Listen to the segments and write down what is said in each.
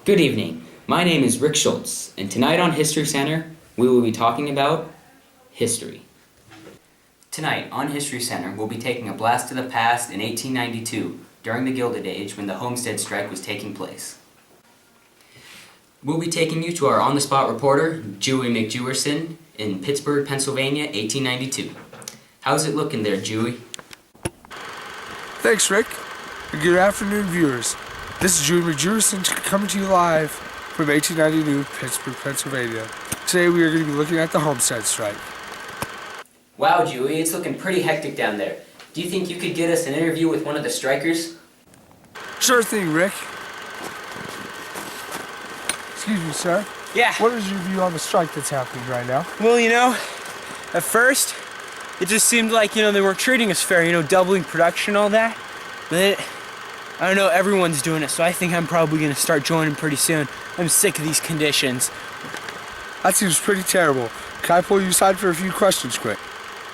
Good evening. My name is Rick Schultz, and tonight on History Center, we will be talking about history. Tonight on History Center, we'll be taking a blast to the past in 1892, during the Gilded Age when the Homestead Strike was taking place. We'll be taking you to our on-the-spot reporter, Dewey McJewerson, in Pittsburgh, Pennsylvania, 1892. How's it looking there, Dewey? Thanks, Rick. And good afternoon, viewers. This is Dewey McJewerson coming to you live from 1892, Pittsburgh, Pennsylvania. Today we are going to be looking at the Homestead Strike. Wow, Dewey, it's looking pretty hectic down there. Do you think you could get us an interview with one of the strikers? Sure thing, Rick. Excuse me, sir. Yeah. What is your view on the strike that's happening right now? Well, at first, it just seemed like, they weren't treating us fair, doubling production and all that. But I don't know, everyone's doing it, so I think I'm probably going to start joining pretty soon. I'm sick of these conditions. That seems pretty terrible. Can I pull you aside for a few questions quick?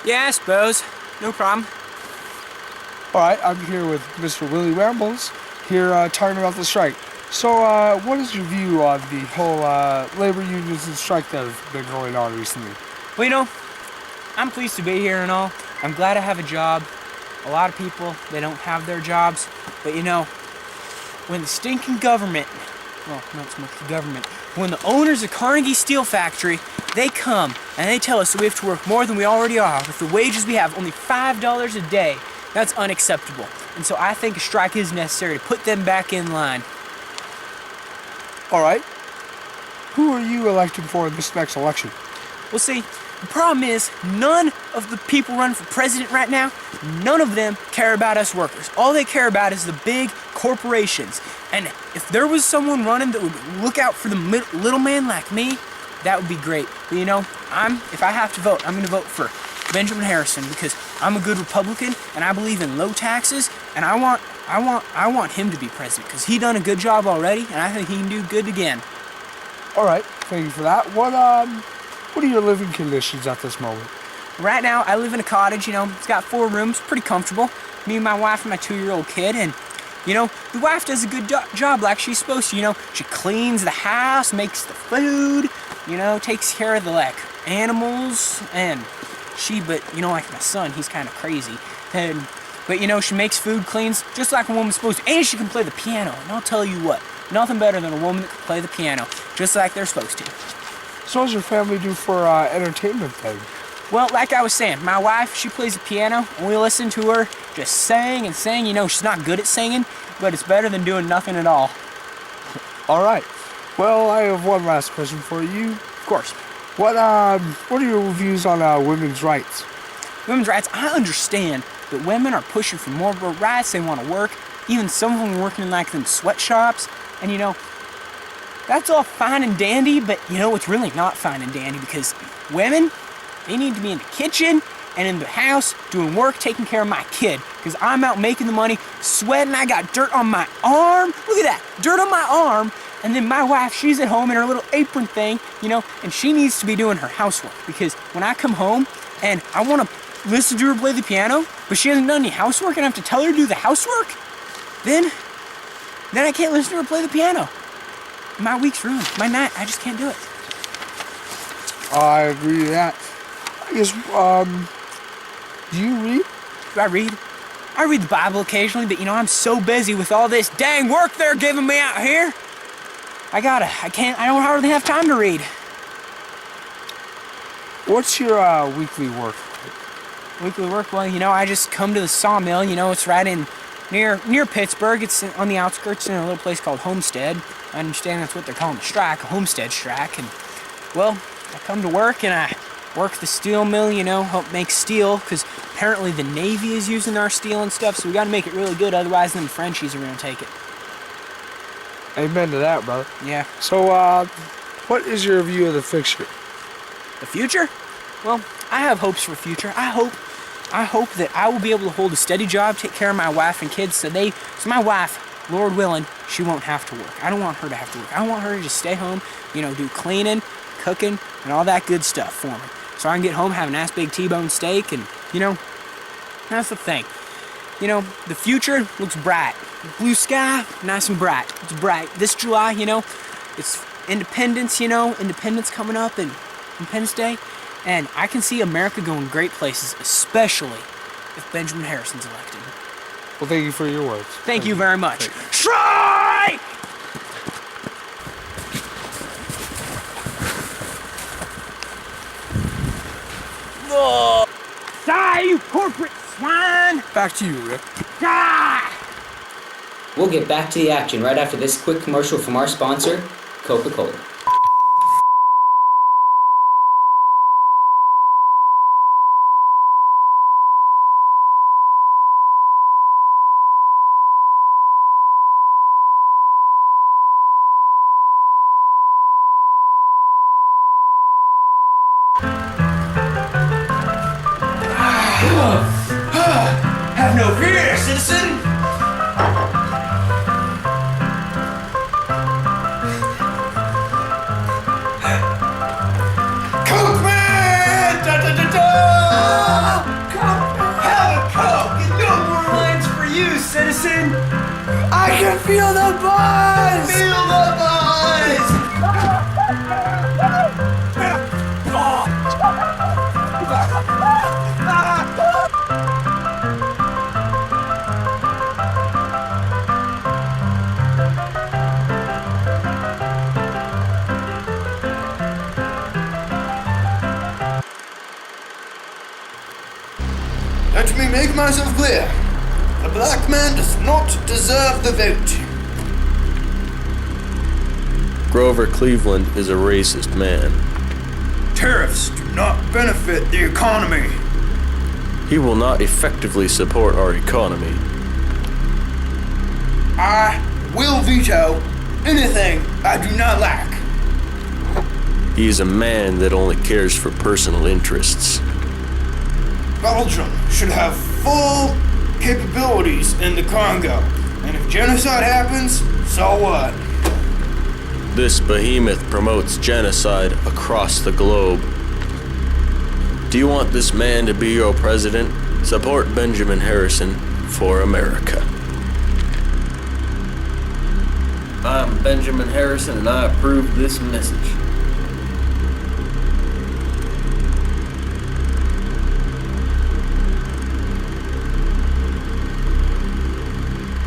Yeah, I suppose. No problem. All right, I'm here with Mr. Willie Rambles, here talking about the strike. So, what is your view on the whole labor unions and strike that have been going on recently? Well, I'm pleased to be here and all. I'm glad I have a job. A lot of people, they don't have their jobs. But when the stinking government, well, not so much the government, when the owners of Carnegie Steel Factory, they come and they tell us that we have to work more than we already are with the wages we have, only $5 a day, that's unacceptable. And so I think a strike is necessary to put them back in line. All right. Who are you electing for in this next election? Well, see, the problem is none of the people running for president right now, none of them care about us workers. All they care about is the big corporations. And if there was someone running that would look out for the little man like me, that would be great. But if I have to vote, I'm going to vote for Benjamin Harrison because I'm a good Republican and I believe in low taxes, and I want him to be president because he done a good job already, and I think he can do good again. All right, thank you for that. What are your living conditions at this moment? Right now, I live in a cottage, it's got 4 rooms, pretty comfortable. Me and my wife and my 2-year-old kid, and, the wife does a good job like she's supposed to, She cleans the house, makes the food, takes care of the, animals, and like my son, he's kind of crazy. But she makes food, cleans, just like a woman's supposed to, and she can play the piano, and I'll tell you what, nothing better than a woman that can play the piano, just like they're supposed to. So what does your family do for entertainment then? Well, like I was saying, my wife, she plays the piano, and we listen to her just sing and sing. She's not good at singing, but it's better than doing nothing at all. All right. Well, I have one last question for you. Of course. What are your views on women's rights? Women's rights, I understand that women are pushing for more rights. They want to work. Even some of them are working in them sweatshops. And that's all fine and dandy, but it's really not fine and dandy because women, they need to be in the kitchen and in the house doing work, taking care of my kid. Because I'm out making the money, sweating, I got dirt on my arm. Look at that, dirt on my arm. And then my wife, she's at home in her little apron thing, and she needs to be doing her housework. Because when I come home and I want to listen to her play the piano, but she hasn't done any housework and I have to tell her to do the housework, then I can't listen to her play the piano. My week's ruined. My night, I just can't do it. I agree with that. I guess, do you read? Do I read? I read the Bible occasionally, but I'm so busy with all this dang work they're giving me out here. I don't hardly have time to read. What's your weekly work? Weekly work? Well, I just come to the sawmill, it's right in near Pittsburgh. It's on the outskirts in a little place called Homestead. I understand that's what they're calling the strike, a homestead strike. And, well, I come to work and I work the steel mill, help make steel, because apparently the Navy is using our steel and stuff, so we got to make it really good, otherwise then the Frenchies are going to take it. Amen to that, brother. Yeah. So, what is your view of the future? The future? Well, I have hopes for the future. I hope that I will be able to hold a steady job, take care of my wife and kids, so my wife, Lord willing, she won't have to work. I don't want her to have to work. I want her to just stay home, do cleaning, cooking, and all that good stuff for me. So I can get home, have a nice big T-bone steak, and, that's the thing. You know, the future looks bright. Blue sky, nice and bright. It's bright. This July, you know, it's independence, you know, independence coming up and Independence Day. And I can see America going great places, especially if Benjamin Harrison's elected. Well, thank you for your words. Thank you very much. Strike! Oh. Die, you corporate swine! Back to you, Rick. Die! We'll get back to the action right after this quick commercial from our sponsor, Coca-Cola. Have no fear, citizen! Coke man! Da, da, da, da! Coke! Have a Coke! And no more lines for you, citizen! I can feel the buzz! Feel the buzz! Let me make myself clear. A black man does not deserve the vote. Grover Cleveland is a racist man. Tariffs do not benefit the economy. He will not effectively support our economy. I will veto anything I do not like. He is a man that only cares for personal interests. Belgium should have full capabilities in the Congo. And if genocide happens, so what? This behemoth promotes genocide across the globe. Do you want this man to be your president? Support Benjamin Harrison for America. I'm Benjamin Harrison and I approve this message.